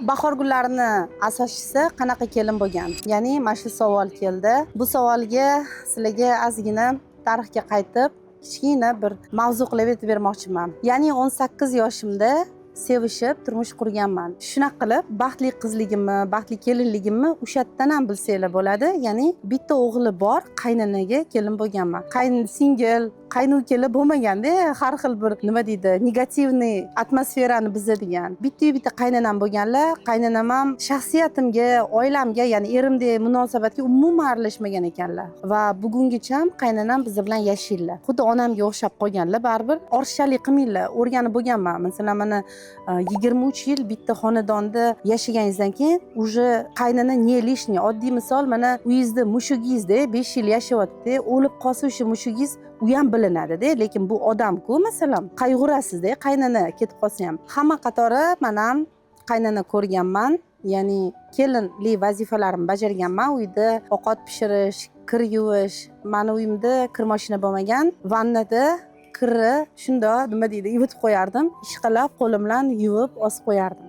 bahor gullarini asoschisi qanaqa kelin bo'lgan? Ya'ni mana shu savol keldi. Bu savolga sizlarga ozgina tarixga qaytib, kichkina bir mavzu qilib aytib bermoqchiman. Ya'ni 18 yoshimda sevishib turmush qurganman. Shunaqa qilib baxtli qizligimni, baxtli kelinligimni o'shadan ham bilsanglar bo'ladi. Ya'ni bitta o'g'li bor, qaynanaga kelin bo'lganman. Singil, qaynukeli bo'lmaganda, har xil bir nima deydi, negativniy atmosferani buzadigan. Bitta qaynanam bo'lganlar, qaynanam ham shaxsiyatimga, oilamga, ya'ni erimdek munosabatga umuman aralashmagan ekanlar. Va bugungacha ham qaynanam biz bilan yashaydilar. Xuddi onamga o'xshab qolganlar, baribir orishchalik qilmaydilar. O'rganib bo'lganman. Masalan, mana 23 yil bitta xonadonda yashaganingizdan keyin уже qaynana не лишний. Oddiy misol, mana uyingizda mushugingizda 5 yil yashayapti, o'lib qolsa o'sha mushugingiz u ham bilinadi-da, lekin bu odam-ku, masalan, qayg'urasiz-da, qaynana ketib qolsa ham. Hamma qatori men ham qaynana ko'rganman, ya'ni kelinlik vazifalarimni bajarganman. Uyda ovqat pishirish, kir yuvish, meni uyimda kir mashina bo'lmagan, vannada kirni shundoq nima deydi, yuvib qo'yardim, ishqalab qo'lim bilan yuvib osib qo'yardim.